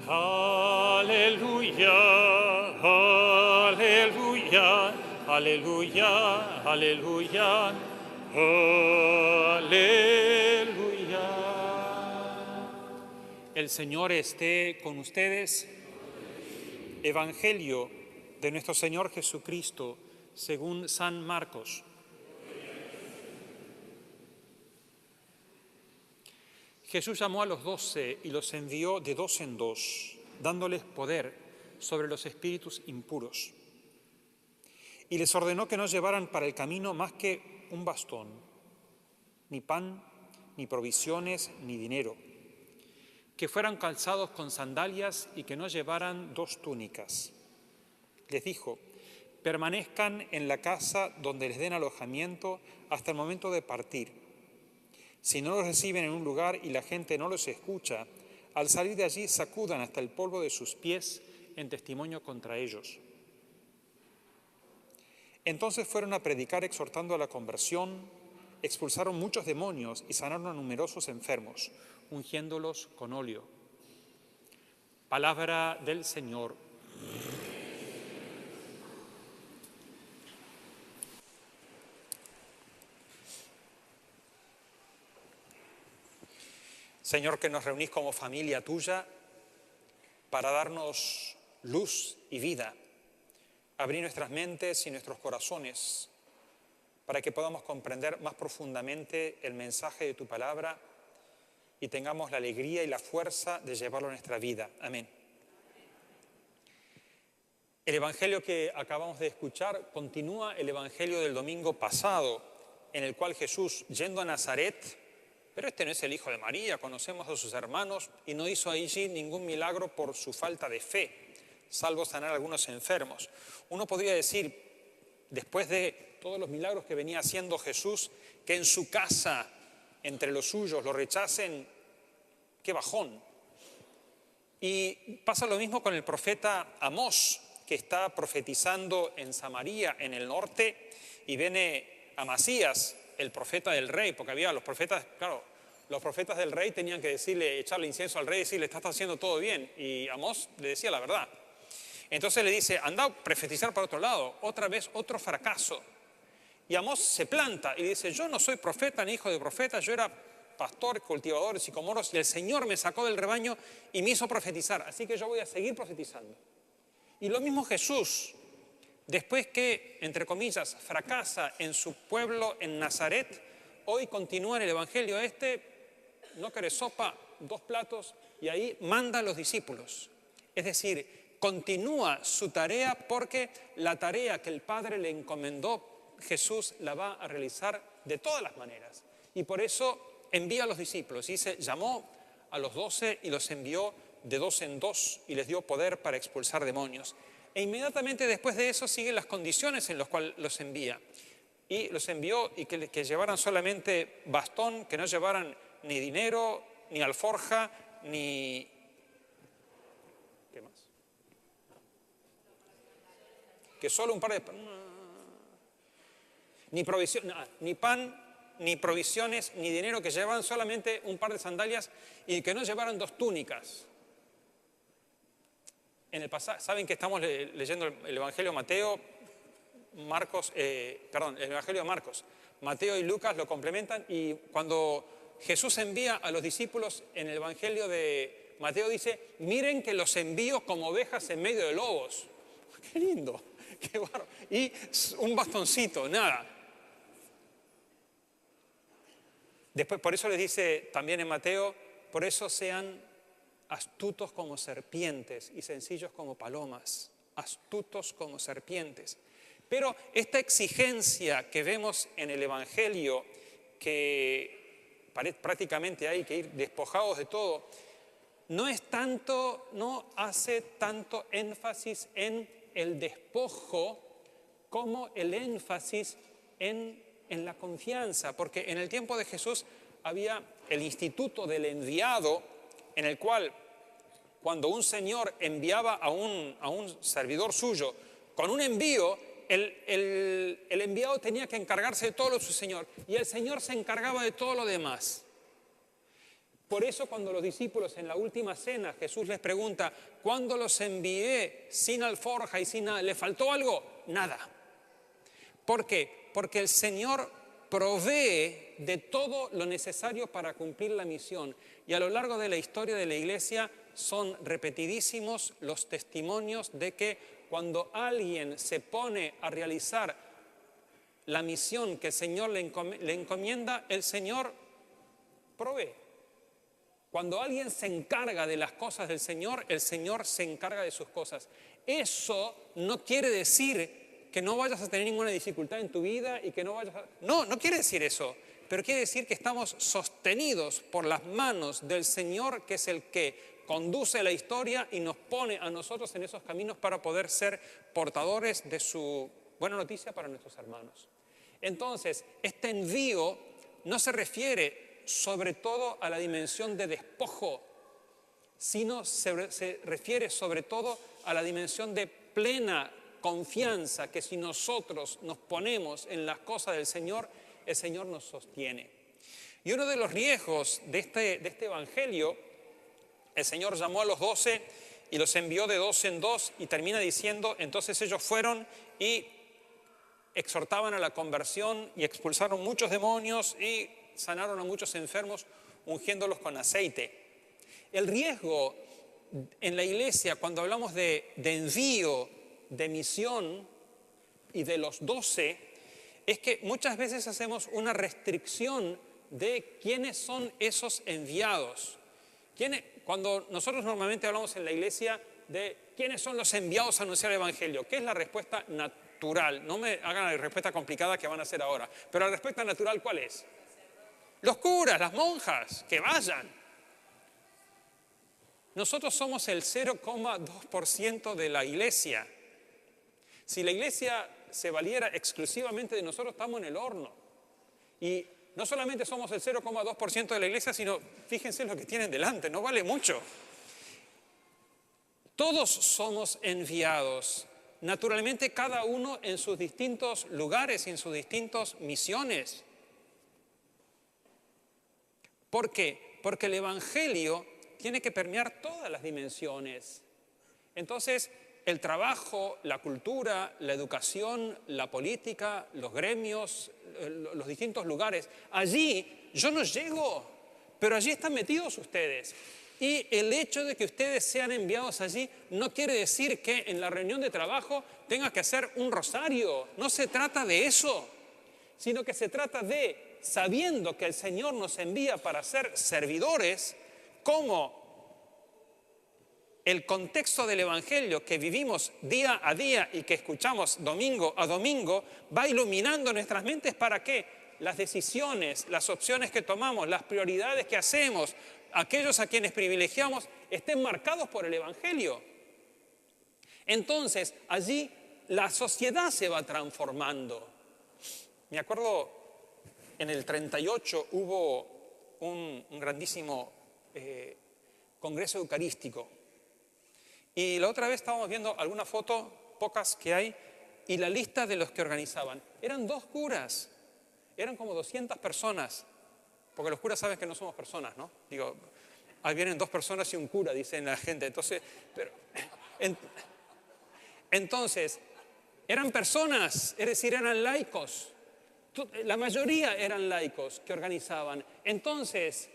Aleluya, aleluya, aleluya, aleluya, aleluya. El Señor esté con ustedes. Evangelio de nuestro Señor Jesucristo según San Marcos. Jesús llamó a los 12 y los envió de dos en dos, dándoles poder sobre los espíritus impuros. Y les ordenó que no llevaran para el camino más que un bastón, ni pan, ni provisiones, ni dinero, que fueran calzados con sandalias y que no llevaran dos túnicas. Les dijo: permanezcan en la casa donde les den alojamiento hasta el momento de partir. Si no los reciben en un lugar y la gente no los escucha, al salir de allí sacudan hasta el polvo de sus pies en testimonio contra ellos. Entonces fueron a predicar exhortando a la conversión, expulsaron muchos demonios y sanaron a numerosos enfermos, ungiéndolos con óleo. Palabra del Señor. Señor, que nos reunís como familia tuya para darnos luz y vida, abrir nuestras mentes y nuestros corazones para que podamos comprender más profundamente el mensaje de tu palabra y tengamos la alegría y la fuerza de llevarlo a nuestra vida. Amén. El Evangelio que acabamos de escuchar continúa el Evangelio del domingo pasado, en el cual Jesús, yendo a Nazaret, pero este no es el hijo de María, conocemos a sus hermanos, y no hizo allí ningún milagro por su falta de fe, salvo sanar a algunos enfermos. Uno podría decir, después de todos los milagros que venía haciendo Jesús, que en su casa, entre los suyos, lo rechacen, qué bajón. Y pasa lo mismo con el profeta Amós, que está profetizando en Samaria, en el norte, y viene Amasías, el profeta del rey, porque había los profetas, claro, los profetas del rey tenían que decirle, echarle incienso al rey y decirle, estás haciendo todo bien, y Amós le decía la verdad. Entonces le dice, anda a profetizar para otro lado, otra vez otro fracaso. Y Amós se planta y dice, yo no soy profeta ni hijo de profeta, yo era pastor, cultivador de sicomoros, y el Señor me sacó del rebaño y me hizo profetizar, así que yo voy a seguir profetizando. Y lo mismo Jesús, después que, entre comillas, fracasa en su pueblo, en Nazaret, hoy continúa en el Evangelio no querés sopa, 2 platos, y ahí manda a los discípulos. Es decir, continúa su tarea porque la tarea que el Padre le encomendó, Jesús la va a realizar de todas las maneras. Y por eso envía a los discípulos. Y se llamó a los 12 y los envió de 2 en 2 y les dio poder para expulsar demonios. E inmediatamente después de eso siguen las condiciones en las cuales los envía. Y los envió y que llevaran solamente bastón, que no llevaran ni dinero, ni alforja, ni... ¿Qué más? Que solo un par de... Ni pan, ni provisiones, ni dinero, que llevaran solamente un par de sandalias y que no llevaran 2 túnicas. En el pasaje, saben que estamos leyendo el Evangelio de Mateo, el Evangelio de Marcos. Mateo y Lucas lo complementan y cuando Jesús envía a los discípulos en el Evangelio de Mateo dice, miren que los envío como ovejas en medio de lobos. ¡Qué lindo! ¡Qué bárbaro! Y un bastoncito, nada. Después, por eso les dice también en Mateo, por eso sean astutos como serpientes y sencillos como palomas, astutos como serpientes. Pero esta exigencia que vemos en el Evangelio, que prácticamente hay que ir despojados de todo, no hace tanto énfasis en el despojo como el énfasis en la confianza, porque en el tiempo de Jesús había el instituto del enviado, en el cual cuando un señor enviaba a un servidor suyo con un envío, el enviado tenía que encargarse de todo lo de su señor y el señor se encargaba de todo lo demás. Por eso cuando los discípulos en la última cena Jesús les pregunta, ¿cuándo los envié sin alforja y sin nada? ¿Le faltó algo? Nada. ¿Por qué? Porque el Señor provee de todo lo necesario para cumplir la misión. Y a lo largo de la historia de la Iglesia son repetidísimos los testimonios de que cuando alguien se pone a realizar la misión que el Señor le encomienda, el Señor provee. Cuando alguien se encarga de las cosas del Señor, el Señor se encarga de sus cosas. Eso no quiere decir que no vayas a tener ninguna dificultad en tu vida y que no vayas a... No quiere decir eso, pero quiere decir que estamos sostenidos por las manos del Señor, que es el que conduce la historia y nos pone a nosotros en esos caminos para poder ser portadores de su buena noticia para nuestros hermanos. Entonces, este envío no se refiere sobre todo a la dimensión de despojo, sino se refiere sobre todo a la dimensión de plena confianza, que si nosotros nos ponemos en las cosas del Señor, el Señor nos sostiene. Y uno de los riesgos de este evangelio, el Señor llamó a los 12 y los envió de 2 en 2 y termina diciendo, entonces ellos fueron y exhortaban a la conversión y expulsaron muchos demonios y sanaron a muchos enfermos ungiéndolos con aceite. El riesgo en la iglesia cuando hablamos de envío, de misión y de los 12 es que muchas veces hacemos una restricción de quiénes son esos enviados. Cuando nosotros normalmente hablamos en la iglesia de quiénes son los enviados a anunciar el evangelio, ¿qué es la respuesta natural? No me hagan la respuesta complicada que van a hacer ahora, pero la respuesta natural ¿cuál es? Los curas, las monjas, que vayan. Nosotros somos el 0,2% de la iglesia. Si la iglesia se valiera exclusivamente de nosotros, estamos en el horno. Y no solamente somos el 0,2% de la iglesia, sino fíjense lo que tienen delante, no vale mucho. Todos somos enviados, naturalmente cada uno en sus distintos lugares y en sus distintas misiones. ¿Por qué? Porque el evangelio tiene que permear todas las dimensiones. Entonces, el trabajo, la cultura, la educación, la política, los gremios, los distintos lugares, allí yo no llego, pero allí están metidos ustedes. Y el hecho de que ustedes sean enviados allí no quiere decir que en la reunión de trabajo tenga que hacer un rosario. No se trata de eso, sino que se trata de, sabiendo que el Señor nos envía para ser servidores, como el contexto del evangelio que vivimos día a día y que escuchamos domingo a domingo va iluminando nuestras mentes para que las decisiones, las opciones que tomamos, las prioridades que hacemos, aquellos a quienes privilegiamos, estén marcados por el evangelio. Entonces, allí la sociedad se va transformando. Me acuerdo, en el 38 hubo un grandísimo congreso eucarístico. Y la otra vez estábamos viendo alguna foto, pocas que hay, y la lista de los que organizaban. Eran 2 curas, eran como 200 personas, porque los curas saben que no somos personas, ¿no? Digo, ahí vienen 2 personas y un cura, dicen la gente. Entonces, eran personas, es decir, eran laicos. La mayoría eran laicos que organizaban. Entonces,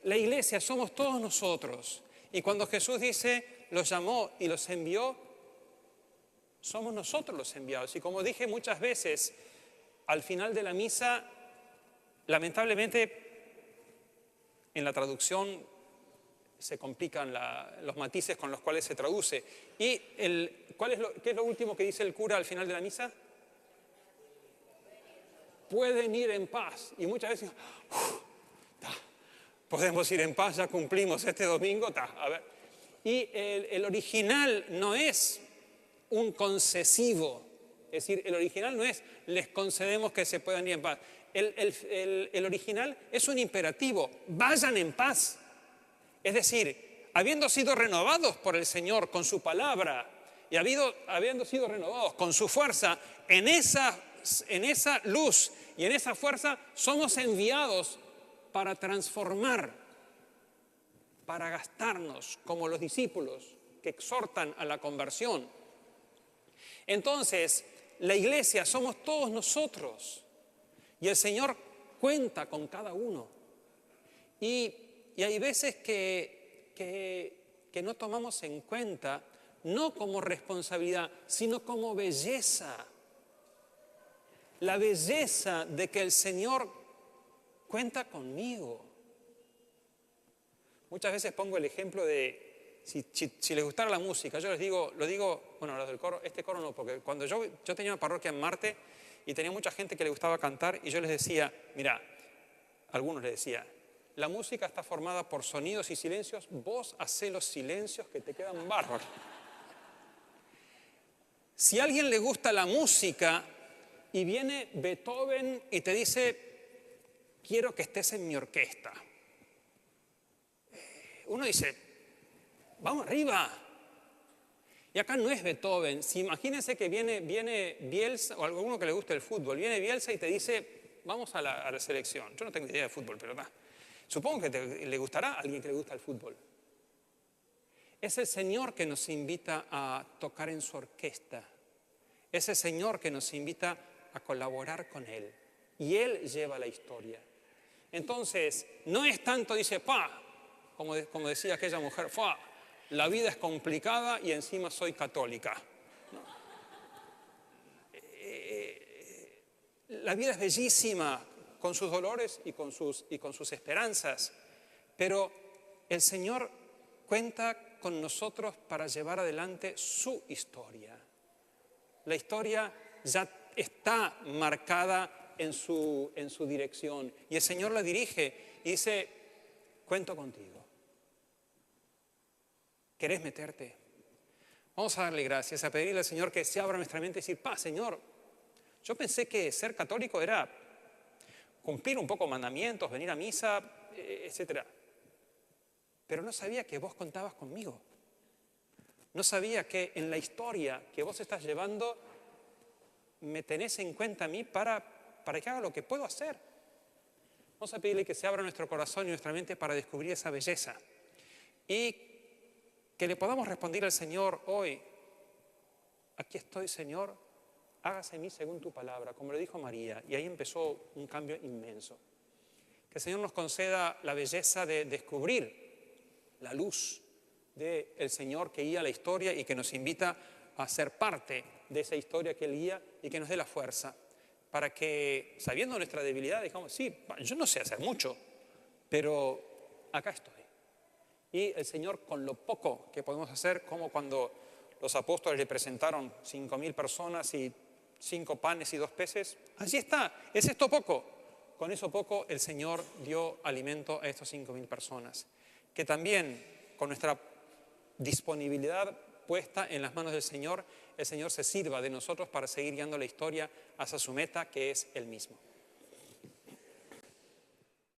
la iglesia somos todos nosotros. Y cuando Jesús dice, los llamó y los envió, somos nosotros los enviados. Y como dije muchas veces, al final de la misa, lamentablemente, en la traducción se complican los matices con los cuales se traduce. ¿Y qué es lo último que dice el cura al final de la misa? Pueden ir en paz. Y muchas veces, podemos ir en paz, ya cumplimos este domingo. A ver. Y el original no es un concesivo. Es decir, el original no es les concedemos que se puedan ir en paz. el original es un imperativo, vayan en paz. Es decir, habiendo sido renovados por el Señor con su palabra y habiendo sido renovados con su fuerza, en esa luz y en esa fuerza somos enviados para transformar, para gastarnos como los discípulos que exhortan a la conversión. Entonces, la iglesia somos todos nosotros y el Señor cuenta con cada uno. Y hay veces que no tomamos en cuenta, no como responsabilidad, sino como belleza. La belleza de que el Señor cuenta conmigo. Muchas veces pongo el ejemplo de, si les gustara la música, yo les digo, bueno, los del coro, este coro no, porque cuando yo tenía una parroquia en Marte y tenía mucha gente que le gustaba cantar y yo les decía, mira, algunos les decía, la música está formada por sonidos y silencios, vos hacé los silencios que te quedan bárbaros. Si a alguien le gusta la música y viene Beethoven y te dice, quiero que estés en mi orquesta. Uno dice, vamos arriba. Y acá no es Beethoven. Si imagínense que viene Bielsa, o alguno que le guste el fútbol, viene Bielsa y te dice, vamos a la selección. Yo no tengo idea de fútbol, pero supongo que le gustará a alguien que le gusta el fútbol. Es el Señor que nos invita a tocar en su orquesta. Es el Señor que nos invita a colaborar con Él. Y Él lleva la historia. Entonces, no es tanto, dice, como decía aquella mujer, la vida es complicada y encima soy católica. No. La vida es bellísima, con sus dolores y con sus esperanzas, pero el Señor cuenta con nosotros para llevar adelante su historia. La historia ya está marcada en su dirección y el Señor la dirige y dice, cuento contigo. ¿Querés meterte? Vamos a darle gracias, a pedirle al Señor que se abra nuestra mente y decir, Señor, yo pensé que ser católico era cumplir un poco mandamientos, venir a misa, etc. Pero no sabía que vos contabas conmigo. No sabía que en la historia que vos estás llevando me tenés en cuenta a mí para que haga lo que puedo hacer. Vamos a pedirle que se abra nuestro corazón y nuestra mente para descubrir esa belleza. Y que le podamos responder al Señor hoy, aquí estoy, Señor, hágase en mí según tu palabra, como le dijo María. Y ahí empezó un cambio inmenso. Que el Señor nos conceda la belleza de descubrir la luz del Señor que guía la historia y que nos invita a ser parte de esa historia que Él guía y que nos dé la fuerza para que, sabiendo nuestra debilidad, digamos, sí, yo no sé hacer mucho, pero acá estoy. Y el Señor, con lo poco que podemos hacer, como cuando los apóstoles le presentaron 5.000 personas y 5 panes y 2 peces, allí está, es esto poco. Con eso poco el Señor dio alimento a estas 5.000 personas. Que también con nuestra disponibilidad puesta en las manos del Señor, el Señor se sirva de nosotros para seguir guiando la historia hacia su meta, que es Él mismo.